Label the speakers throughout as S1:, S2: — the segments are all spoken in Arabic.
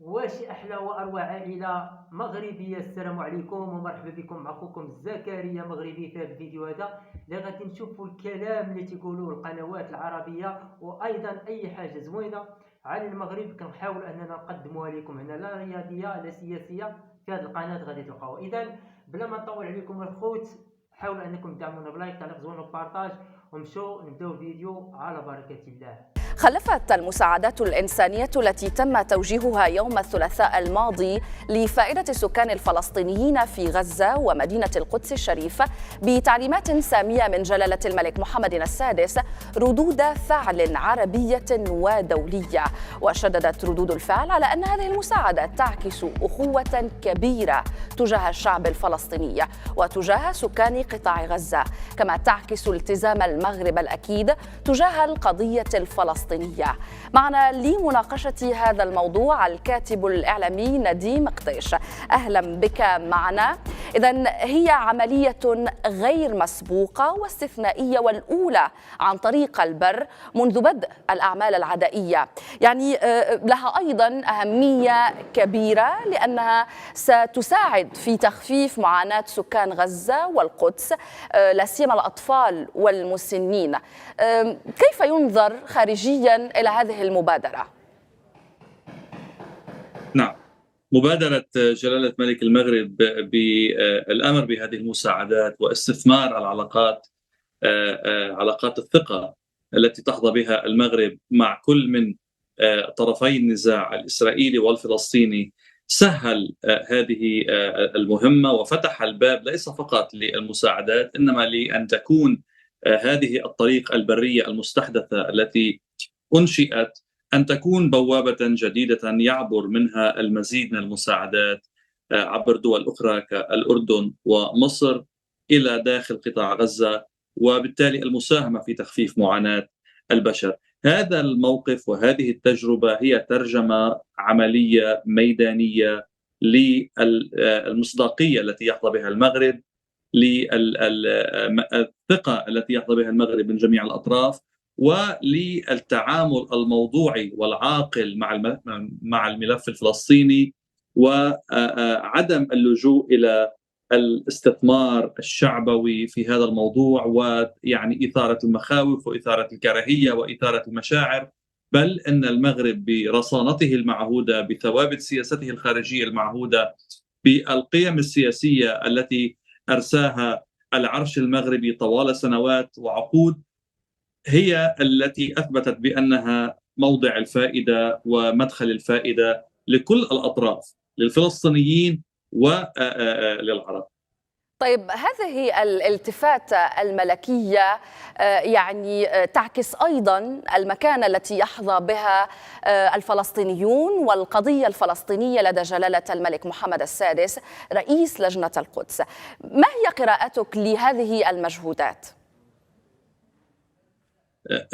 S1: واش احلى واروع عائله مغربيه. السلام عليكم ومرحبا بكم مع اخوكم زكريا مغربي في هذا الفيديو هذا اللي غادي نشوفوا الكلام اللي تيقولوه القنوات العربيه، وايضا اي حاجه زوينه على المغرب كنحاول اننا نقدموها لكم هنا، لا رياضيه لا سياسيه. في هذه القناه غادي تلقاوها. اذا بلا ما نطول عليكم الخوت، حاولوا انكم تدعمونا بلايك، تعليق زوين وبارطاج، ومشوا نبداو الفيديو على بركه الله.
S2: خلفت المساعدات الإنسانية التي تم توجيهها يوم الثلاثاء الماضي لفائدة السكان الفلسطينيين في غزة ومدينة القدس الشريف بتعليمات سامية من جلالة الملك محمد السادس ردود فعل عربية ودولية. وشددت ردود الفعل على أن هذه المساعدات تعكس أخوة كبيرة تجاه الشعب الفلسطيني وتجاه سكان قطاع غزة، كما تعكس التزام المغرب الأكيد تجاه القضية الفلسطينية. معنا لمناقشة هذا الموضوع الكاتب الإعلامي نديم قطيش. أهلا بك معنا. إذن هي عملية غير مسبوقة واستثنائية والأولى عن طريق البر منذ بدء الأعمال العدائية، يعني لها أيضا أهمية كبيرة لأنها ستساعد في تخفيف معاناة سكان غزة والقدس، لا سيما الأطفال والمسنين. كيف ينظر خارجيا إلى هذه المبادرة؟
S3: نعم، مبادرة جلالة ملك المغرب بالأمر بهذه المساعدات واستثمار العلاقات، علاقات الثقة التي تحظى بها المغرب مع كل من طرفي النزاع الإسرائيلي والفلسطيني، سهل هذه المهمة وفتح الباب ليس فقط للمساعدات إنما لأن تكون هذه الطريق البرية المستحدثة التي أنشئت أن تكون بوابة جديدة يعبر منها المزيد من المساعدات عبر دول أخرى كالأردن ومصر إلى داخل قطاع غزة، وبالتالي المساهمة في تخفيف معاناة البشر. هذا الموقف وهذه التجربة هي ترجمة عملية ميدانية للمصداقية التي يحظى بها المغرب، للثقة التي يحظى بها المغرب من جميع الأطراف، وللتعامل الموضوعي والعاقل مع الملف الفلسطيني، وعدم اللجوء إلى الاستثمار الشعبوي في هذا الموضوع، ويعني إثارة المخاوف وإثارة الكراهية وإثارة المشاعر. بل أن المغرب برصانته المعهودة، بثوابت سياسته الخارجية المعهودة، بالقيم السياسية التي أرساها العرش المغربي طوال سنوات وعقود، هي التي أثبتت بأنها موضع الفائدة ومدخل الفائدة لكل الأطراف، للفلسطينيين وللعرب.
S2: طيب، هذه الالتفاتة الملكية يعني تعكس أيضا المكانة التي يحظى بها الفلسطينيون والقضية الفلسطينية لدى جلالة الملك محمد السادس رئيس لجنة القدس. ما هي قراءتك لهذه المجهودات؟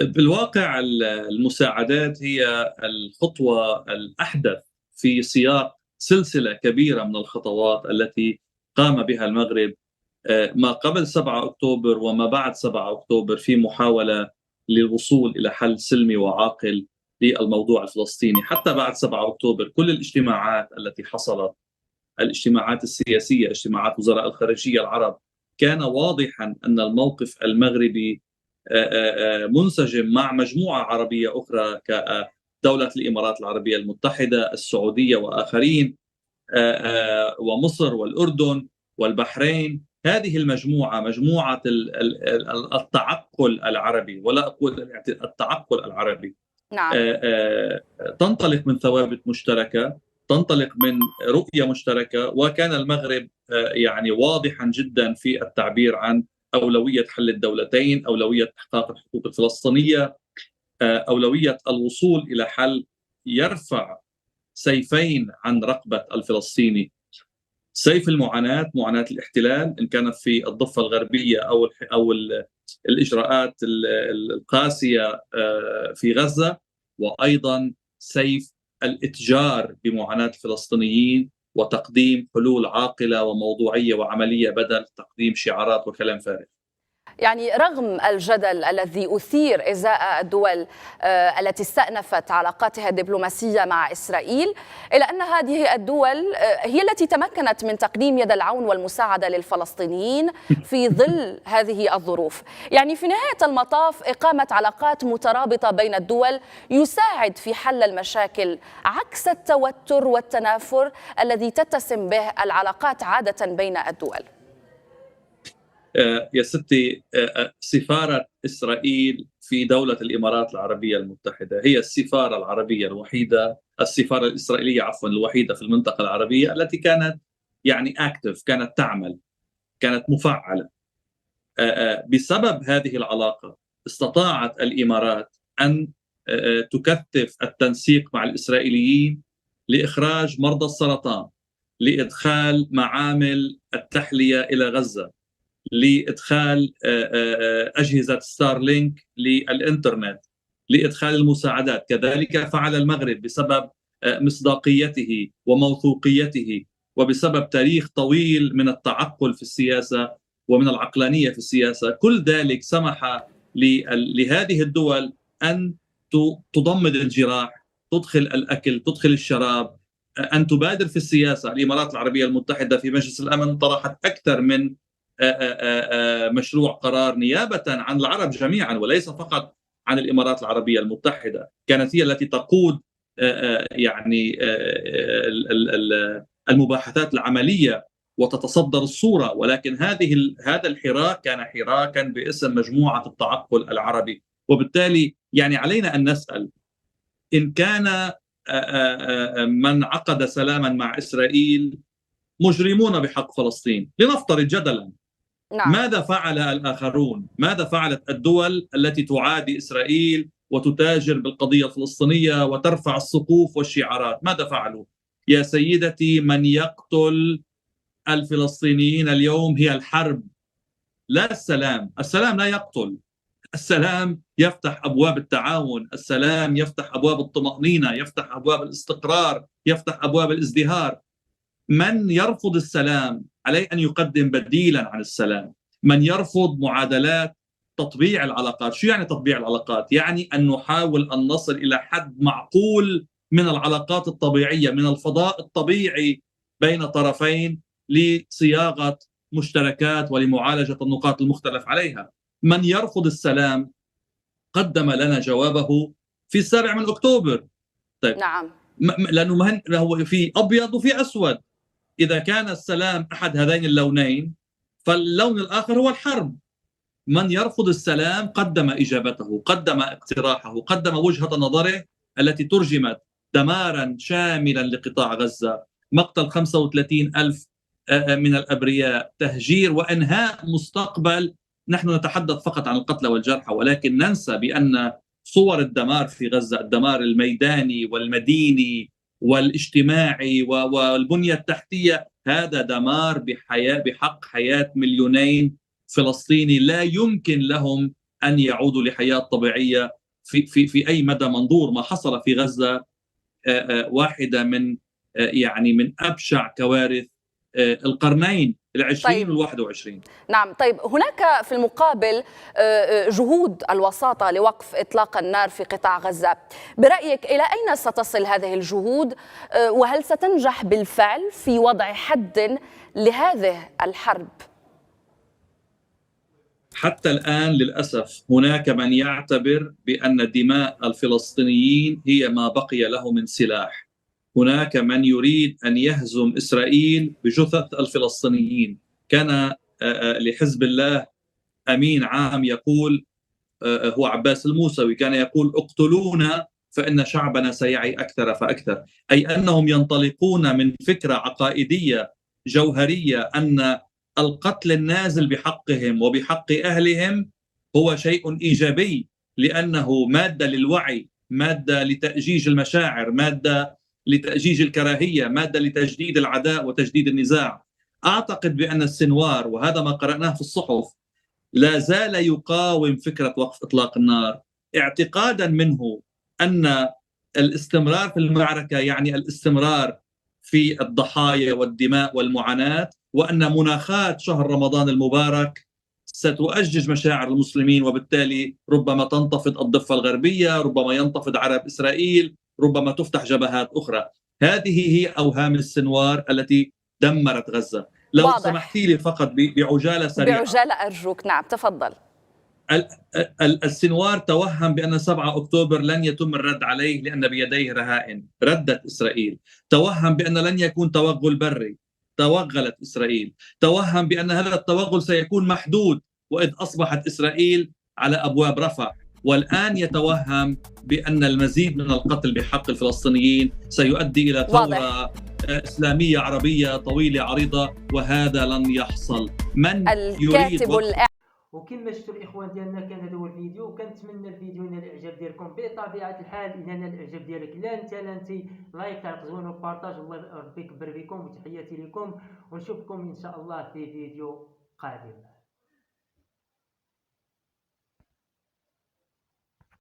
S3: بالواقع المساعدات هي الخطوة الأحدث في سياق سلسلة كبيرة من الخطوات التي قام بها المغرب ما قبل 7 أكتوبر وما بعد 7 أكتوبر في محاولة للوصول إلى حل سلمي وعاقل للموضوع الفلسطيني. حتى بعد 7 أكتوبر كل الاجتماعات التي حصلت، الاجتماعات السياسية، اجتماعات وزراء الخارجية العرب، كان واضحا أن الموقف المغربي منسجم مع مجموعة عربية أخرى كدولة الإمارات العربية المتحدة، السعودية وآخرين، ومصر والأردن والبحرين. هذه المجموعة مجموعة التعقل العربي، ولا أقول التعقل العربي،
S2: نعم.
S3: تنطلق من ثوابت مشتركة، تنطلق من رؤية مشتركة. وكان المغرب يعني واضحا جدا في التعبير عن أولوية حل الدولتين، أولوية إحقاق الحقوق الفلسطينية، أولوية الوصول إلى حل يرفع سيفين عن رقبة الفلسطيني: سيف المعاناة، معاناة الاحتلال إن كانت في الضفة الغربية أو الإجراءات القاسية في غزة، وأيضا سيف الإتجار بمعاناة الفلسطينيين وتقديم حلول عاقلة وموضوعية وعملية بدل تقديم شعارات وكلام فارغ.
S2: يعني رغم الجدل الذي أثير إزاء الدول التي استأنفت علاقاتها الدبلوماسية مع إسرائيل، إلا أن هذه الدول هي التي تمكنت من تقديم يد العون والمساعدة للفلسطينيين في ظل هذه الظروف. يعني في نهاية المطاف إقامة علاقات مترابطة بين الدول يساعد في حل المشاكل، عكس التوتر والتنافر الذي تتسم به العلاقات عادة بين الدول.
S3: يا ستي، سفارة إسرائيل في دولة الإمارات العربية المتحدة هي السفارة العربية الوحيدة، السفارة الإسرائيلية عفوا الوحيدة في المنطقة العربية التي كانت يعني أكتف، كانت تعمل، كانت مفعلة. بسبب هذه العلاقة استطاعت الإمارات أن تكثف التنسيق مع الإسرائيليين لإخراج مرضى السرطان، لإدخال معامل التحلية إلى غزة، لإدخال أجهزة ستارلينك للإنترنت، لإدخال المساعدات. كذلك فعل المغرب بسبب مصداقيته وموثوقيته وبسبب تاريخ طويل من التعقل في السياسة ومن العقلانية في السياسة. كل ذلك سمح لهذه الدول أن تضمد الجراح، تدخل الأكل، تدخل الشراب، أن تبادر في السياسة. الإمارات العربية المتحدة في مجلس الأمن طرحت أكثر من مشروع قرار نيابة عن العرب جميعا وليس فقط عن الإمارات العربية المتحدة. كانت هي التي تقود يعني المباحثات العملية وتتصدر الصورة، ولكن هذا الحراك كان حراكا باسم مجموعة التعقل العربي. وبالتالي يعني علينا أن نسأل إن كان من عقد سلاما مع إسرائيل مجرمون بحق فلسطين، لنفترض جدلا،
S2: نعم.
S3: ماذا فعل الآخرون؟ ماذا فعلت الدول التي تعادي إسرائيل وتتاجر بالقضية الفلسطينية وترفع السقوف والشعارات؟ ماذا فعلوا؟ يا سيدتي، من يقتل الفلسطينيين اليوم هي الحرب، لا السلام. السلام لا يقتل، السلام يفتح أبواب التعاون، السلام يفتح أبواب الطمأنينة، يفتح أبواب الاستقرار، يفتح أبواب الازدهار. من يرفض السلام عليه أن يقدم بديلا عن السلام. من يرفض معادلات تطبيع العلاقات. شو يعني تطبيع العلاقات؟ يعني أن نحاول أن نصل إلى حد معقول من العلاقات الطبيعية، من الفضاء الطبيعي بين طرفين لصياغة مشتركات ولمعالجة النقاط المختلف عليها. من يرفض السلام قدم لنا جوابه في 7 أكتوبر. طيب،
S2: نعم.
S3: لأنه هو في أبيض وفي أسود. إذا كان السلام أحد هذين اللونين فاللون الآخر هو الحرب. من يرفض السلام قدم إجابته، قدم اقتراحه، قدم وجهة نظره التي ترجمت دمارا شاملا لقطاع غزة، مقتل 35,000 من الأبرياء، تهجير وإنهاء مستقبل. نحن نتحدث فقط عن القتلى والجرحى، ولكن ننسى بأن صور الدمار في غزة، الدمار الميداني والمديني والاجتماعي والبنية التحتية، هذا دمار بحق حياة مليونين فلسطيني لا يمكن لهم أن يعودوا لحياة طبيعية في أي مدى منظور. ما حصل في غزة واحدة من يعني من أبشع كوارث القرنين 20 وال21.
S2: نعم. طيب، هناك في المقابل جهود الوساطة لوقف إطلاق النار في قطاع غزة. برأيك إلى أين ستصل هذه الجهود، وهل ستنجح بالفعل في وضع حد لهذه الحرب؟
S3: حتى الآن للأسف هناك من يعتبر بأن دماء الفلسطينيين هي ما بقي له من سلاح. هناك من يريد أن يهزم إسرائيل بجثث الفلسطينيين. كان لحزب الله أمين عام يقول، هو عباس الموسوي، كان يقول: اقتلونا فإن شعبنا سيعي أكثر فأكثر. أي أنهم ينطلقون من فكرة عقائدية جوهرية أن القتل النازل بحقهم وبحق أهلهم هو شيء إيجابي، لأنه مادة للوعي، مادة لتأجيج المشاعر، مادة لتأجيج الكراهية، مادة لتجديد العداء وتجديد النزاع. أعتقد بأن السنوار، وهذا ما قرأناه في الصحف، لا زال يقاوم فكرة وقف إطلاق النار، اعتقادا منه أن الاستمرار في المعركة يعني الاستمرار في الضحايا والدماء والمعاناة، وأن مناخات شهر رمضان المبارك ستؤجج مشاعر المسلمين، وبالتالي ربما تنتفض الضفة الغربية، ربما ينتفض عرب إسرائيل، ربما تفتح جبهات أخرى. هذه هي أوهام السنوار التي دمرت غزة. لو
S2: واضح.
S3: سمحتي لي فقط بعجالة سريعة.
S2: بعجالة أرجوك. نعم تفضل.
S3: السنوار توهم بأن 7 أكتوبر لن يتم الرد عليه لأن بيديه رهائن، ردت إسرائيل. توهم بأن لن يكون توغل بري، توغلت إسرائيل. توهم بأن هذا التوغل سيكون محدود، وإذ أصبحت إسرائيل على أبواب رفح. والآن يتوهم بأن المزيد من القتل بحق الفلسطينيين سيؤدي إلى ثورة إسلامية عربية طويلة عريضة، وهذا لن يحصل. من يريد
S1: وكما شفتوا الاخوان ديالنا كان هذا هو الفيديو. كنتمنى الفيديو ينال الاعجاب ديالكم بطبيعه الحال. اذا نال الاعجاب ديالك لا انت لايك، تعليق زوين وبارطاج. الله ربي يكبر بكم وتحياتي لكم، ونشوفكم ان شاء الله في فيديو قادم.